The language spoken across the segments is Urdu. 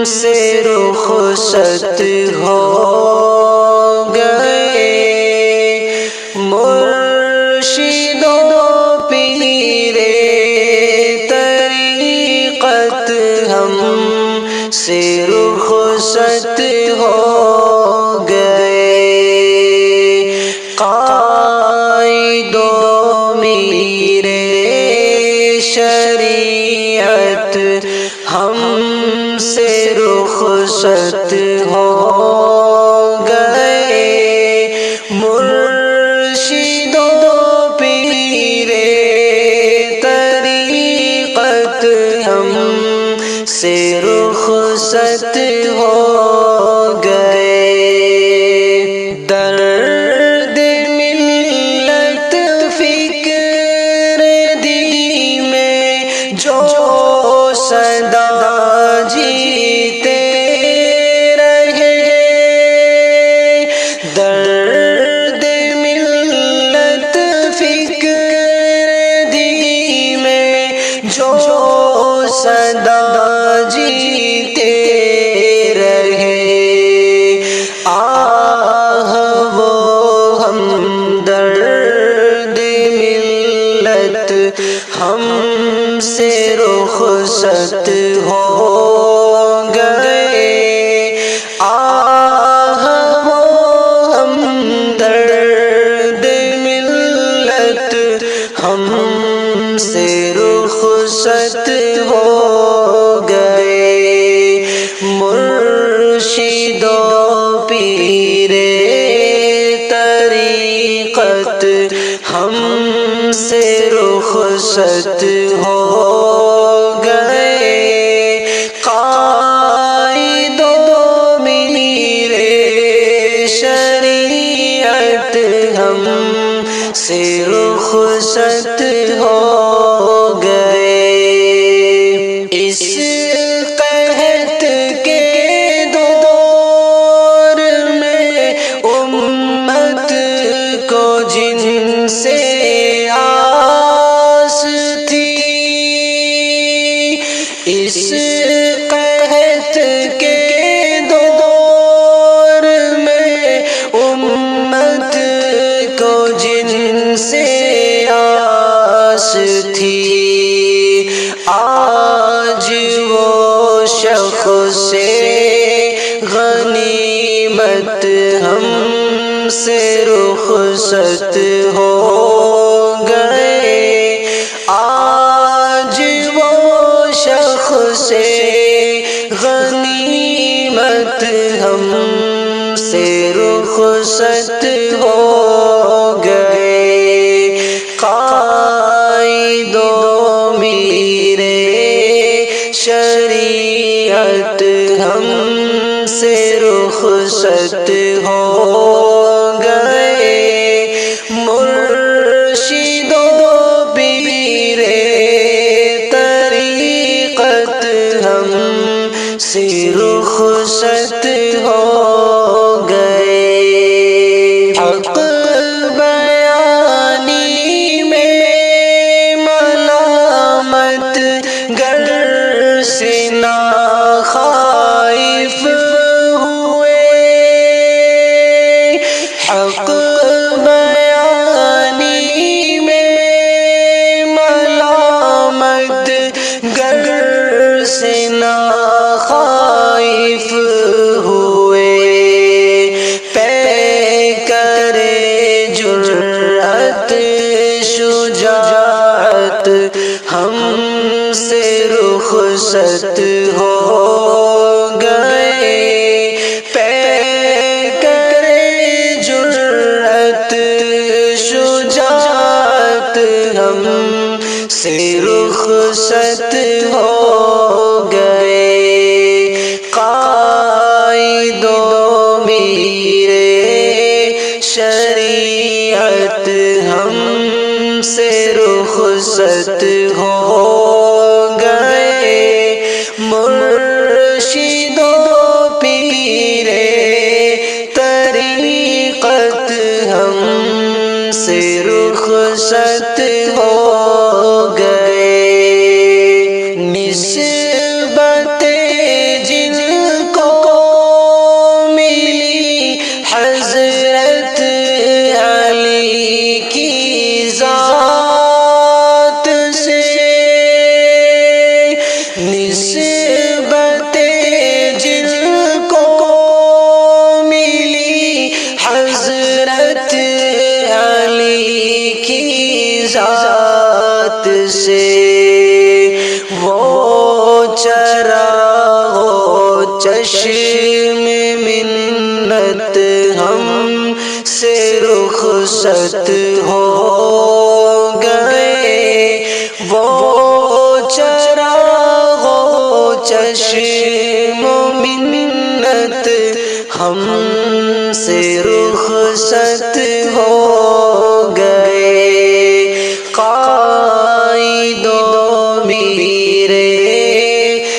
سے رخصت ہو گئے، مرشد و پیر طریقت ہم سے رخصت ہو گئے، قائد و میر شریعت ہم سے رخصت ہو گئے، مرشد و پیر طریقت ہم سے رخصت ہو گئے، درد ملت فکر دی میں جو صدا جیتے رہے، درد ملت فکر دی میں جو صدا جیتے رہے، آہ وہ ہمدرد ملت ہم سے رخصت ہو گئے، آہ وہ ہمدرد ملت ہم سے رخصت ہو گئے، مرشد و پیر طریقت ہم سے رخصت ہو گئے، قائد و میر شریعت ہم سے رخصت ہو گئے، اس قحط کے دور میں امت کو جن سے آس تھی، اس قحط کے دور میں امت کو جن سے آس تھی، آج وہ شخص غنیمت ہم سے رخصت ہو گئے، آج وہ شخص غنیمت ہم سے رخصت ہو گئے، قائد و میر شریعت ہم سے رخصت ہو گئے، مرشد و پیر طریقت ہم سے رخصت ہو گئے، حق بیانی میں ملامت گر سے نہ خائف ہوئے، حق بیانی میں ملامت گر سے نہ خائف ہوئے، پیکر جرأت شجاعت ہم سے رخصت ہو گئے، پیکر جرأت شجاعت ہم سے رخصت ہو گئے، قائد و میر شریعت ہم سے رخصت ہو گئے، مرشد و پیر طریقت ہم سے رخصت ہو گئے، نسبت جن علی کی ذات سے وہ چراغ و چشم منت ہم سے رخصت ہو گئے، وہ چراغ و چشم منت ہم سے رخصت ہو گئے، قائد و میر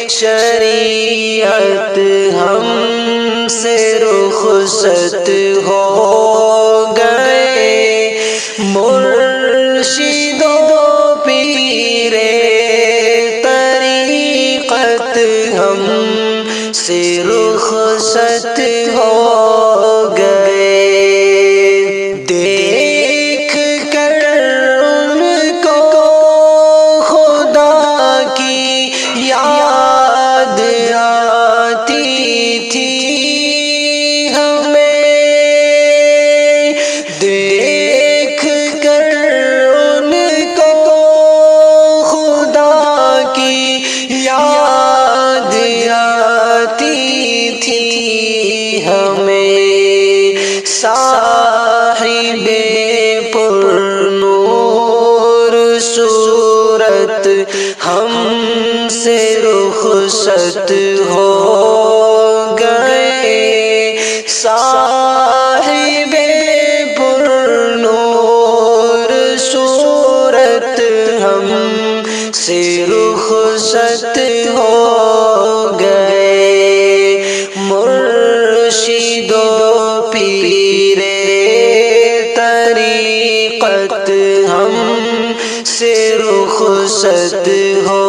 شریعت ہم سے رخصت ہو گئے، مرشد و پیر طریقت ہم سے رخصت ہو گئے، دیکھ کر ان کو خدا کی یاد آتی تھی ہمیں، دیکھ کر ان کو خدا کی یاد آتی تھی ہمیں، صاحب پر نور صورت ہم سے رخصت ہو گئے، صاحب پر نور صورت ہم سے رخصت ہو گئے، مرشد و پیر طریقت ہم سے رخصت ہو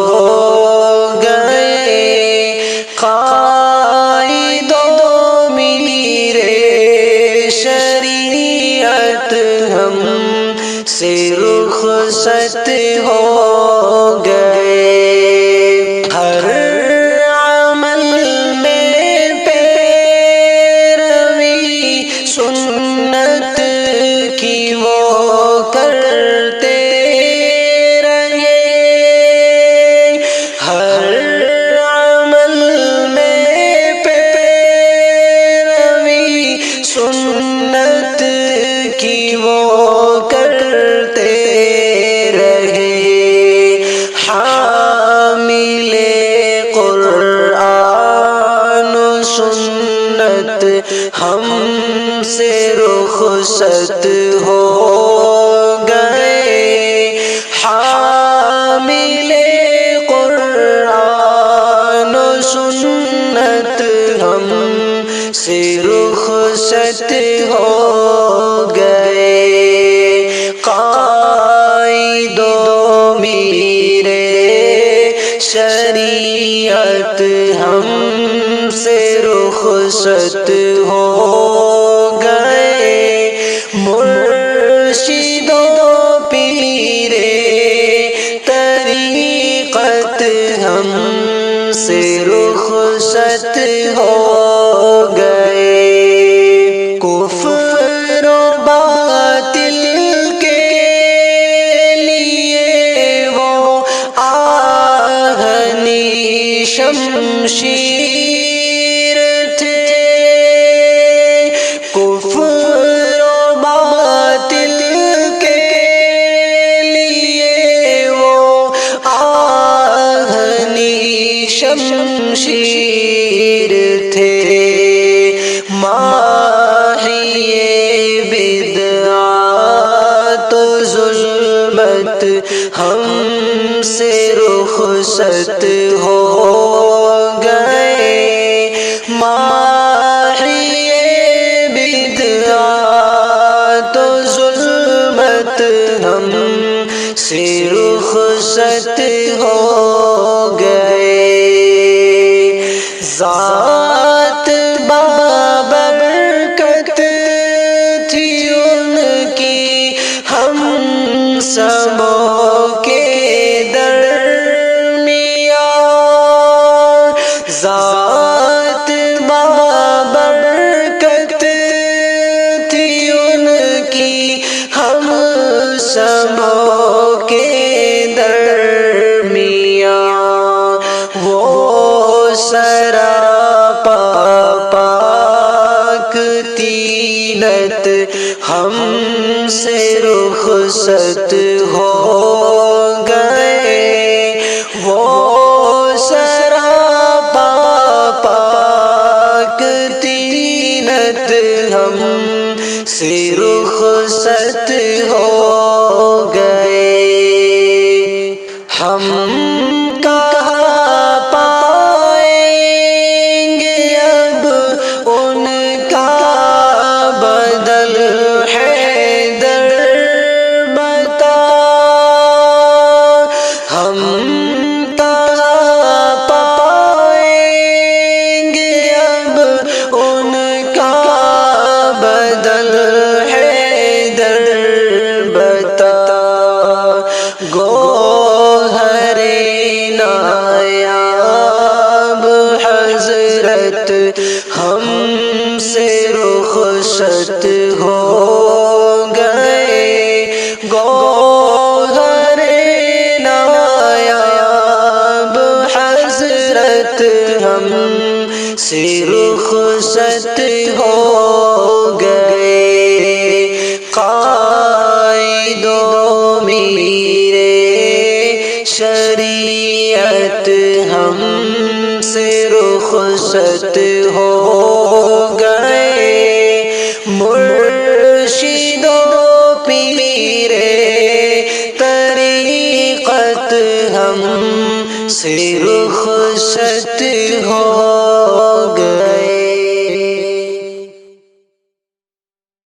گئے، قائد و میر شریعت ہم سے رخصت ہو گئے، ہر عمل میں پیروی سنت کی وہ کرتے رہے، ہر عمل میں پیروی سنت کی وہ کرتے رہے، حامل قرآن و سنت ہم سے رخصت ہو گئے، حامل قرآن و سنت ہم سے رخصت ہو گئے، قائد و میر شریعت ہم سے رخصت ہو گئے، مرشد و پیر طریقت ہم سے رخصت ہو گئے، کفر و باطل کے لیے وہ آہنی شمشیر تھے، کفر و باطل کے لیے وہ آہنی شمشیر تھے، ماحی بدعات و ظلمت ہم سے رخصت ہو گئے، ماحی بدعات و ظلمت ہم سے رخصت ہو گئے، ذات بابرکت تھی ان کی ہم سبوں کے درمیان، ذات بابرکت تھی ان کی ہم سے رخصت ہو گئے، وہ سراپا پاک تینت ہم سے رخصت ہو گئے۔ ہم کہاں پائیں گے اب ان کا بدل، حیدر بتا۔ ہم کہاں پائیں گے اب ان کا بدل، حیدر بتا۔ گوہر نایاب حضرت ہم سے رخصت ہو گئے، گوہر نایاب حضرت ہم سے رخصت ہو گئے۔ قائد و میر شریعت ہم سے رخصت ہو گئے، مرشد و پیر طریقت ہم سے رخصت ہو